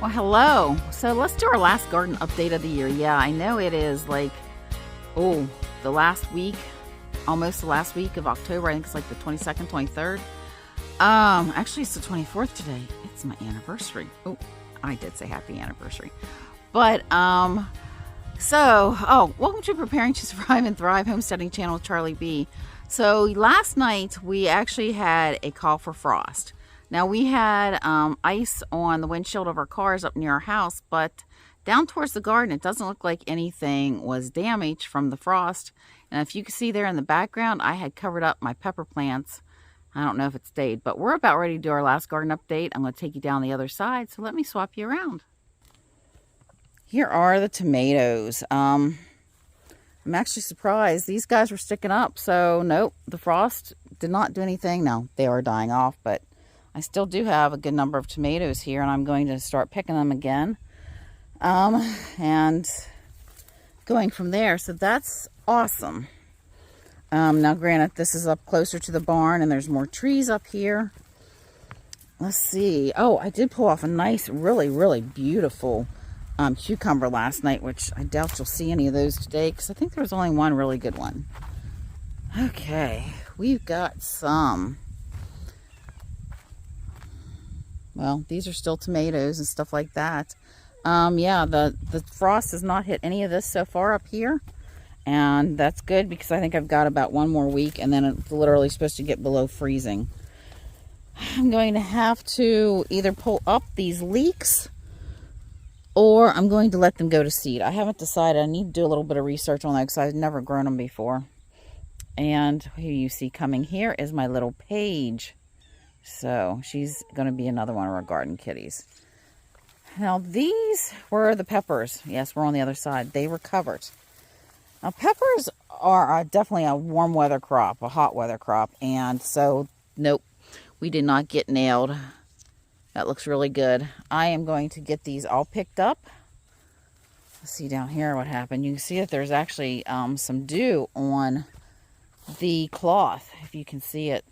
Well, hello. So let's do our last garden update of the year. Yeah, I know it is like, the last week, almost the last week of October. I think it's like the 22nd, 23rd. Actually, it's the 24th today. It's my anniversary. Oh, I did say happy anniversary. But, welcome to Preparing to Survive and Thrive Homesteading Channel with Charlie B. So last night, we actually had a call for frost. Now, we had ice on the windshield of our cars up near our house, but down towards the garden, it doesn't look like anything was damaged from the frost. And if you can see there in the background, I had covered up my pepper plants. I don't know if it stayed, but we're about ready to do our last garden update. I'm going to take you down the other side, so let me swap you around. Here are the tomatoes. I'm actually surprised. These guys were sticking up, so nope, the frost did not do anything. No, they are dying off, but I still do have a good number of tomatoes here, and I'm going to start picking them again. And going from there, so that's awesome. Now, granted, this is up closer to the barn, and there's more trees up here. Let's see. Oh, I did pull off a nice, really, really beautiful cucumber last night, which I doubt you'll see any of those today, because I think there was only one really good one. Okay, we've got some. Well, these are still tomatoes and stuff like that. Yeah, the frost has not hit any of this so far up here. And that's good because I think I've got about one more week and then it's literally supposed to get below freezing. I'm going to have to either pull up these leeks or I'm going to let them go to seed. I haven't decided. I need to do a little bit of research on that because I've never grown them before. And who you see coming here is my little Paige. So she's going to be another one of our garden kitties. Now these were the peppers. Yes, we're on the other side. They were covered. Now peppers are definitely a warm weather crop, a hot weather crop. And so, nope, we did not get nailed. That looks really good. I am going to get these all picked up. Let's see down here what happened. You can see that there's actually some dew on the cloth, if you can see it.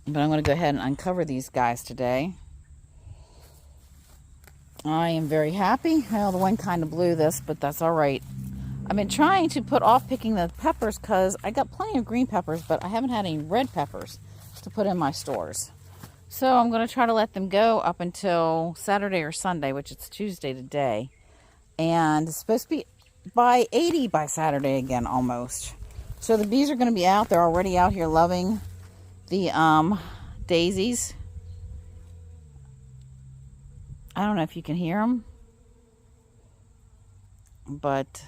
But I'm going to go ahead and uncover these guys today. I am very happy. Well, the wind kind of blew this, but that's all right. I've been trying to put off picking the peppers because I got plenty of green peppers, but I haven't had any red peppers to put in my stores. So I'm going to try to let them go up until Saturday or Sunday, which it's Tuesday today. And it's supposed to be by 80 by Saturday again, almost. So the bees are going to be out. They're already out here loving the daisies. I don't know if you can hear them, but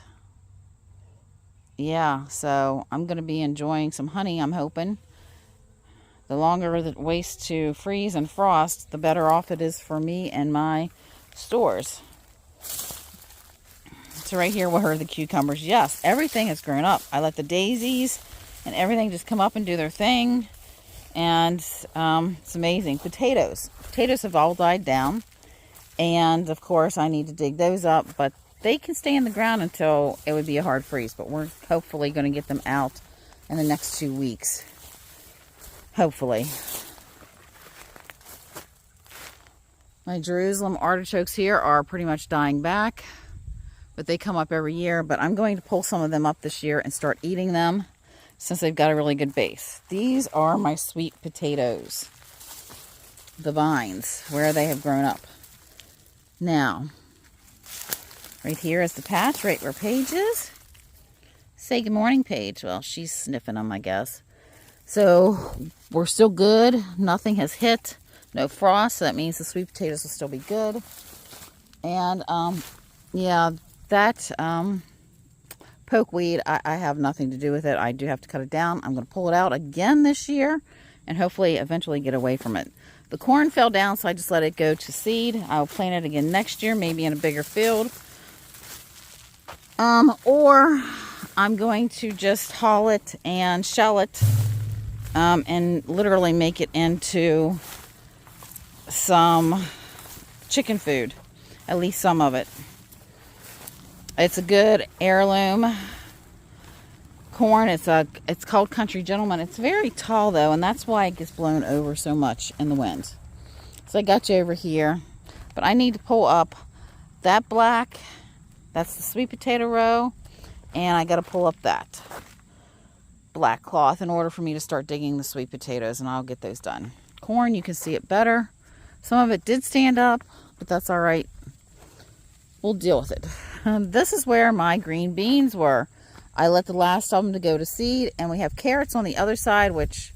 yeah, so I'm going to be enjoying some honey, I'm hoping. The longer it waits to freeze and frost, the better off it is for me and my stores. So right here were the cucumbers. Yes, everything has grown up. I let the daisies and everything just come up and do their thing. And it's amazing. Potatoes have all died down. And, of course, I need to dig those up. But they can stay in the ground until it would be a hard freeze. But we're hopefully going to get them out in the next 2 weeks. Hopefully. My Jerusalem artichokes here are pretty much dying back. But they come up every year. But I'm going to pull some of them up this year and start eating them, since they've got a really good base. These are my sweet potatoes. The vines, where they have grown up. Now, right here is the patch, right where Paige is. Say good morning, Paige. Well, she's sniffing them, I guess. So, we're still good. Nothing has hit. No frost, so that means the sweet potatoes will still be good. And, yeah, that, pokeweed, I have nothing to do with it. I do have to cut it down. I'm going to pull it out again this year and hopefully eventually get away from it. The corn fell down, so I just let it go to seed. I'll plant it again next year, maybe in a bigger field. Or I'm going to just haul it and shell it and literally make it into some chicken food, at least some of it. It's a good heirloom corn. It's called Country Gentleman. It's very tall though, and that's why it gets blown over so much in the wind. So I got you over here, but I need to pull up that black. That's the sweet potato row, and I got to pull up that black cloth in order for me to start digging the sweet potatoes, and I'll get those done. Corn, you can see it better. Some of it did stand up, but that's all right. We'll deal with it. This is where my green beans were. I let the last of them to go to seed, and we have carrots on the other side, which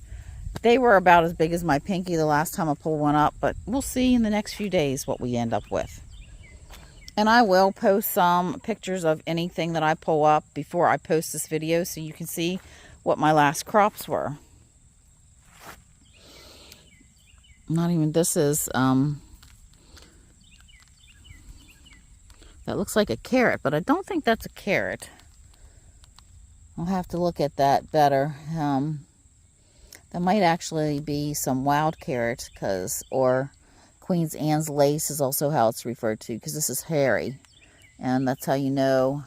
they were about as big as my pinky the last time I pulled one up, but we'll see in the next few days what we end up with. And I will post some pictures of anything that I pull up before I post this video so you can see what my last crops were. Not even, this is, that looks like a carrot, but I don't think that's a carrot. I'll have to look at that better. That might actually be some wild carrot, or Queen Anne's lace is also how it's referred to, because this is hairy. And that's how you know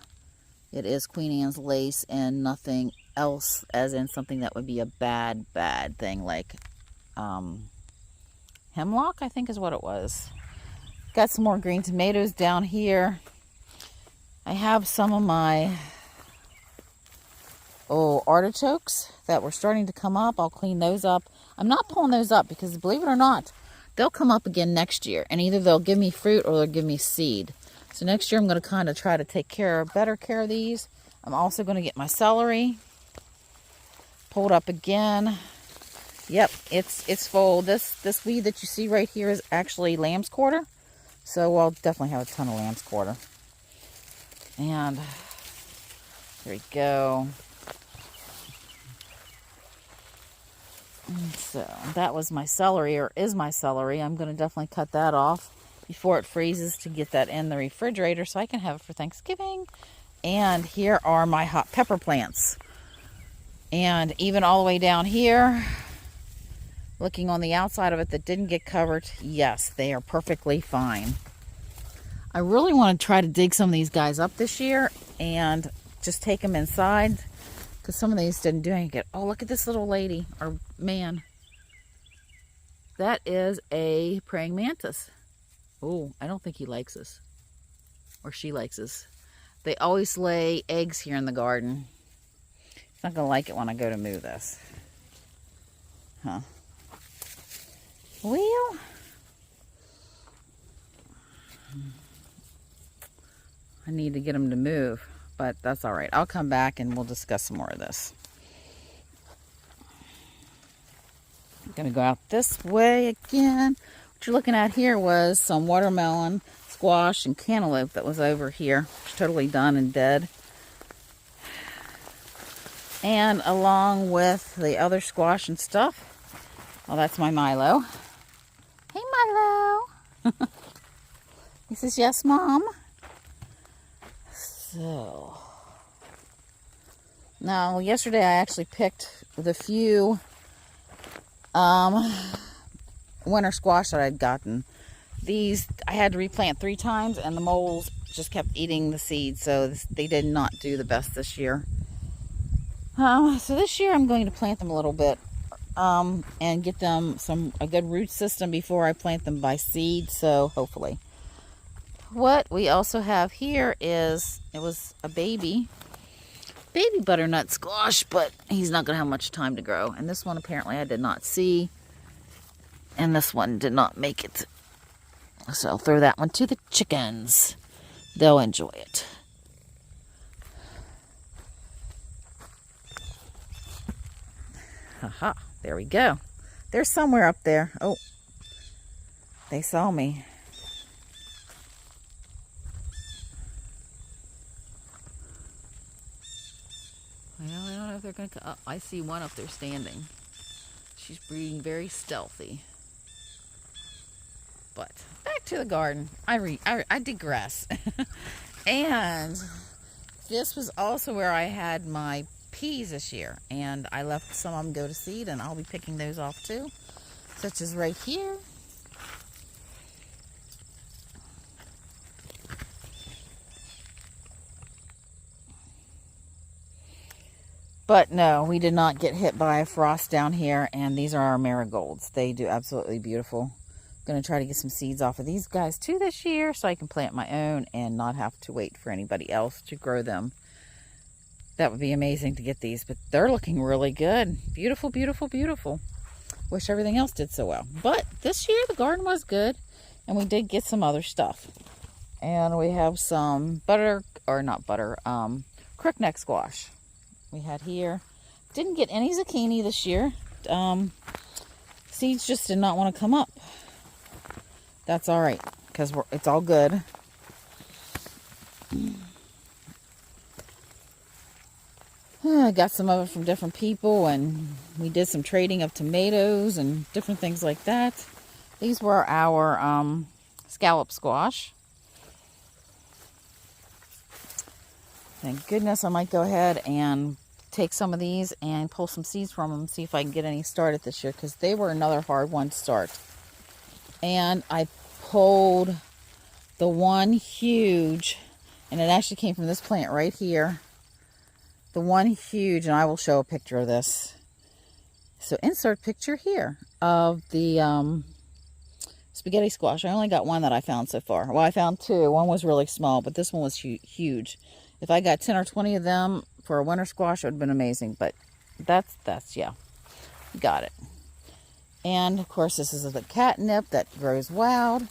it is Queen Anne's lace and nothing else, as in something that would be a bad thing, like hemlock, I think is what it was. Got some more green tomatoes down here. I have some of my artichokes that were starting to come up. I'll clean those up. I'm not pulling those up because, believe it or not, they'll come up again next year, and either they'll give me fruit or they'll give me seed. So next year I'm going to kind of try to take better care of these. I'm also going to get my celery pulled up again. Yep, it's full. This weed that you see right here is actually lamb's quarter, so I'll definitely have a ton of lamb's quarter. And there we go. So that was my celery, or is my celery. I'm going to definitely cut that off before it freezes to get that in the refrigerator so I can have it for Thanksgiving. And here are my hot pepper plants. And even all the way down here, looking on the outside of it that didn't get covered, yes, they are perfectly fine. I really want to try to dig some of these guys up this year and just take them inside, because some of these didn't do anything. Oh, look at this little lady, or man. That is a praying mantis. Oh, I don't think he likes us. Or she likes us. They always lay eggs here in the garden. He's not going to like it when I go to move this. Huh. Well, I need to get him to move, but that's all right. I'll come back and we'll discuss some more of this. I'm going to go out this way again. What you're looking at here was some watermelon, squash, and cantaloupe that was over here. It's totally done and dead. And along with the other squash and stuff, well, that's my Milo. Hey, Milo. He says, yes, Mom. So, now yesterday I actually picked the few winter squash that I'd gotten. These I had to replant 3 times, and the moles just kept eating the seeds, so they did not do the best this year. So this year I'm going to plant them a little bit and get them a good root system before I plant them by seed, so hopefully. What we also have here is, it was a baby butternut squash, but he's not going to have much time to grow. And this one apparently I did not see, and this one did not make it. So I'll throw that one to the chickens. They'll enjoy it. Haha, there we go. They're somewhere up there. Oh, they saw me. Well, I don't know if they're going to come. I see one up there standing. She's being very stealthy. But back to the garden. I digress. And this was also where I had my peas this year. And I left some of them go to seed, and I'll be picking those off too. Such as right here. But no, we did not get hit by a frost down here. And these are our marigolds. They do absolutely beautiful. I'm going to try to get some seeds off of these guys too this year, so I can plant my own and not have to wait for anybody else to grow them. That would be amazing to get these, but they're looking really good. Beautiful, beautiful, beautiful. Wish everything else did so well. But this year the garden was good, and we did get some other stuff. And we have some crookneck squash we had here. Didn't get any zucchini this year. Seeds just did not want to come up. That's all right, because it's all good. I got some of it from different people, and we did some trading of tomatoes and different things like that. These were our scallop squash. Thank goodness. I might go ahead and take some of these and pull some seeds from them, see if I can get any started this year, because they were another hard one to start. And I pulled the one huge, and it actually came from this plant right here. The one huge, and I will show a picture of this. So insert picture here of the spaghetti squash. I only got one that I found so far. Well, I found two. One was really small, but this one was huge. If I got 10 or 20 of them for a winter squash, it would have been amazing. But that's yeah, got it. And of course, this is the catnip that grows wild.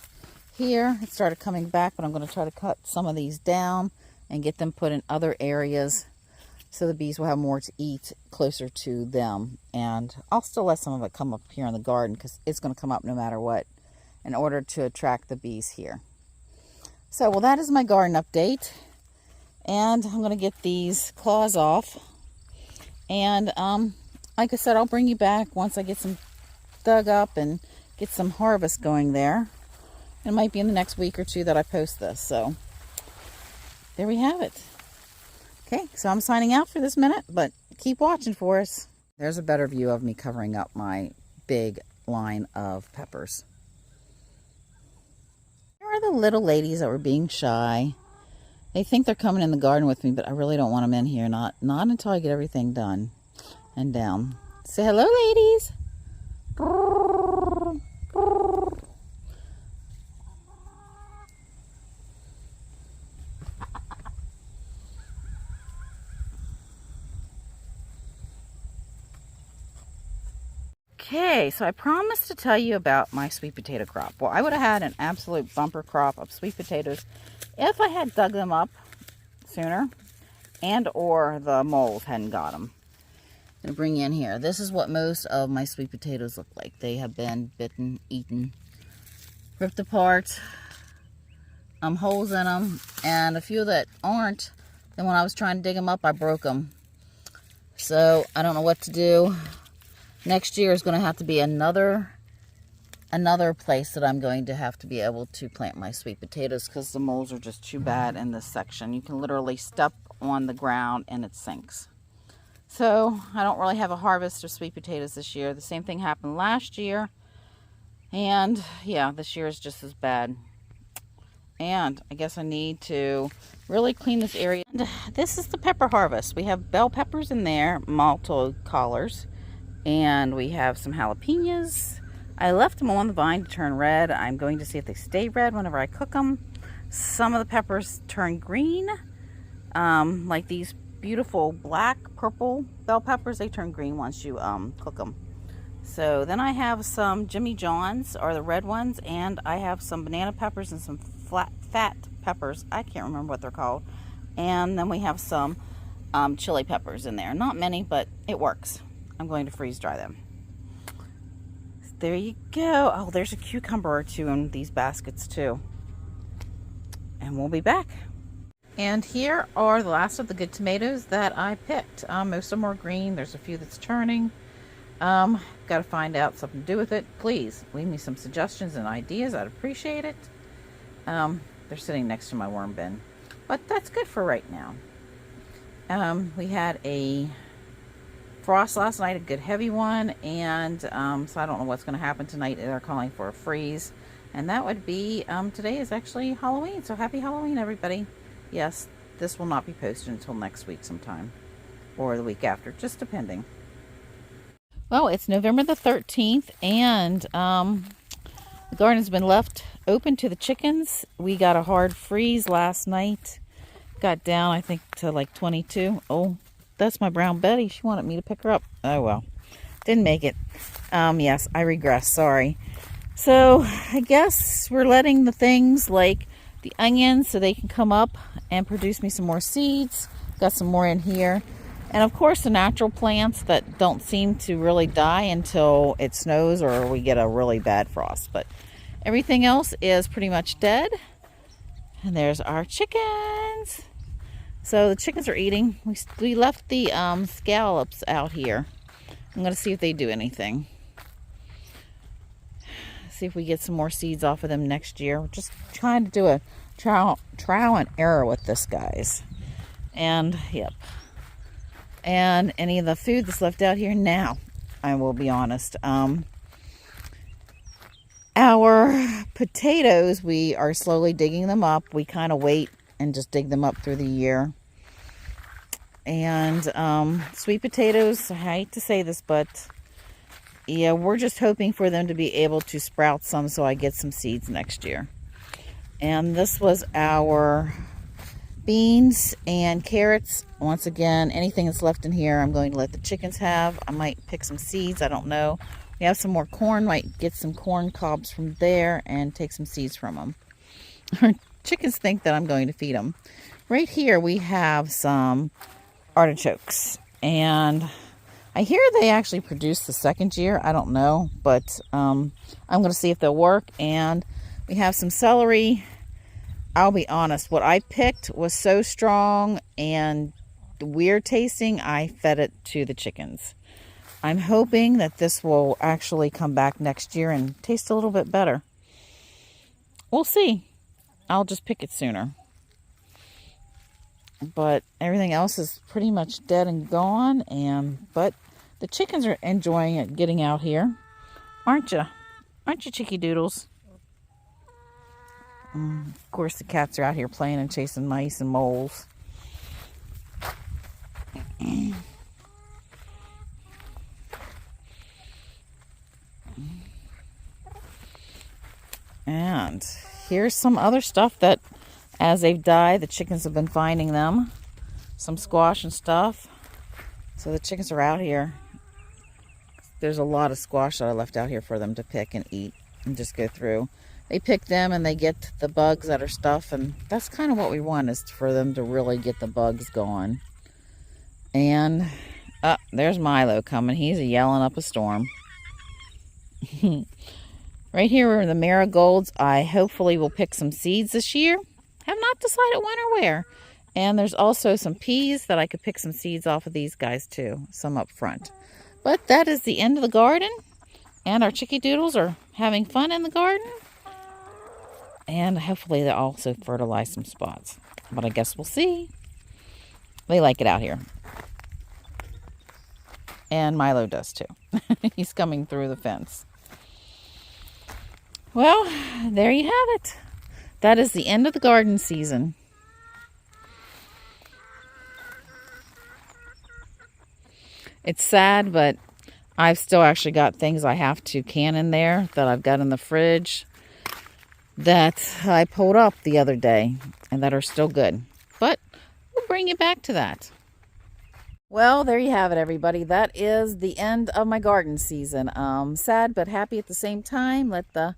Here, it started coming back, but I'm going to try to cut some of these down and get them put in other areas, so the bees will have more to eat closer to them. And I'll still let some of it come up here in the garden, because it's going to come up no matter what, in order to attract the bees here. So, well, that is my garden update. And I'm going to get these claws off. And like I said, I'll bring you back once I get some dug up and get some harvest going there. It might be in the next week or two that I post this. So, there we have it. Okay, so I'm signing out for this minute, but keep watching for us. There's a better view of me covering up my big line of peppers. Here are the little ladies that were being shy. They think they're coming in the garden with me, but I really don't want them in here. Not until I get everything done and down. Say hello, ladies. Okay, so I promised to tell you about my sweet potato crop. Well, I would have had an absolute bumper crop of sweet potatoes if I had dug them up sooner, and or the moles hadn't got them. I'm going to bring you in here. This is what most of my sweet potatoes look like. They have been bitten, eaten, ripped apart, holes in them, and a few that aren't. Then when I was trying to dig them up, I broke them. So I don't know what to do. Next year is going to have to be another place that I'm going to have to be able to plant my sweet potatoes, because the moles are just too bad in this section. You can literally step on the ground and it sinks. So I don't really have a harvest of sweet potatoes this year. The same thing happened last year. And yeah, this year is just as bad. And I guess I need to really clean this area. And this is the pepper harvest. We have bell peppers in there, multi-collars. And we have some jalapenos. I left them on the vine to turn red. I'm going to see if they stay red whenever I cook them. Some of the peppers turn green. Like these beautiful black, purple bell peppers. They turn green once you cook them. So then I have some Jimmy John's, or the red ones. And I have some banana peppers and some fat peppers. I can't remember what they're called. And then we have some chili peppers in there. Not many, but it works. I'm going to freeze dry them. There you go. Oh, there's a cucumber or two in these baskets too. And we'll be back. And here are the last of the good tomatoes that I picked. Most of them are green. There's a few that's turning. Got to find out something to do with it. Please leave me some suggestions and ideas. I'd appreciate it. They're sitting next to my worm bin. But that's good for right now. We had a frost last night, a good heavy one, and so I don't know what's going to happen tonight. They're calling for a freeze, and that would be today is actually Halloween, so happy Halloween, everybody. Yes, this will not be posted until next week sometime. or the week after, just depending. Well, it's November the 13th, and the garden's been left open to the chickens. We got a hard freeze last night. Got down, I think, to like 22. Oh, that's my brown Betty. She wanted me to pick her up. Oh, well. Didn't make it. Yes, I regress. Sorry. So, I guess we're letting the things like the onions so they can come up and produce me some more seeds. Got some more in here. And, of course, the natural plants that don't seem to really die until it snows or we get a really bad frost. But everything else is pretty much dead. And there's our chickens. So the chickens are eating. We left the scallops out here. I'm going to see if they do anything. See if we get some more seeds off of them next year. We're just trying to do a trial and error with this, guys. And, yep. And any of the food that's left out here now, I will be honest. Our potatoes, we are slowly digging them up. We kind of wait and just dig them up through the year. And sweet potatoes, I hate to say this, but yeah, we're just hoping for them to be able to sprout some so I get some seeds next year. And this was our beans and carrots. Once again, anything that's left in here, I'm going to let the chickens have. I might pick some seeds, I don't know. We have some more corn, might get some corn cobs from there and take some seeds from them. Our chickens think that I'm going to feed them. Right here we have some artichokes, and I hear they actually produce the second year. I don't know, but I'm going to see if they'll work. And we have some celery. I'll be honest, what I picked was so strong and weird tasting, I fed it to the chickens. I'm hoping that this will actually come back next year and taste a little bit better. We'll see. I'll just pick it sooner. But everything else is pretty much dead and gone. But the chickens are enjoying it, getting out here. Aren't you? Aren't you, Chicky Doodles? Of course, the cats are out here playing and chasing mice and moles. And here's some other stuff that, as they've died, the chickens have been finding them. Some squash and stuff. So the chickens are out here. There's a lot of squash that I left out here for them to pick and eat and just go through. They pick them and they get the bugs that are stuff, and that's kind of what we want, is for them to really get the bugs gone. And there's Milo coming. He's yelling up a storm. Right here are the marigolds. I hopefully will pick some seeds this year. Have not decided when or where. And there's also some peas that I could pick some seeds off of these guys too. Some up front. But that is the end of the garden. And our Chicky Doodles are having fun in the garden. And hopefully they'll also fertilize some spots. But I guess we'll see. They like it out here. And Milo does too. He's coming through the fence. Well, there you have it. That is the end of the garden season. It's sad, but I've still actually got things I have to can in there that I've got in the fridge that I pulled up the other day and that are still good. But we'll bring you back to that. Well, there you have it, everybody. That is the end of my garden season. Sad but happy at the same time. Let the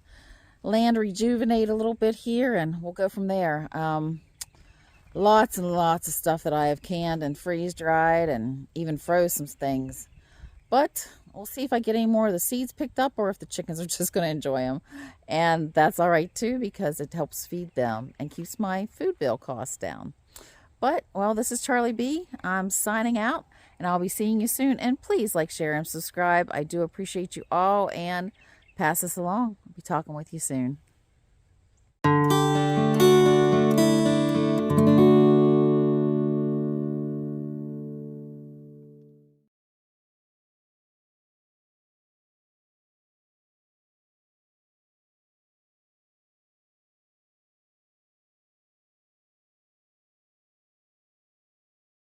land rejuvenate a little bit here and we'll go from there. Lots and lots of stuff that I have canned and freeze dried and even froze some things. But we'll see if I get any more of the seeds picked up or if the chickens are just going to enjoy them. And that's all right too, because it helps feed them and keeps my food bill costs down. But, well, this is Charlie B. I'm signing out and I'll be seeing you soon. And please like, share, and subscribe. I do appreciate you all, and pass this along. I'll be talking with you soon.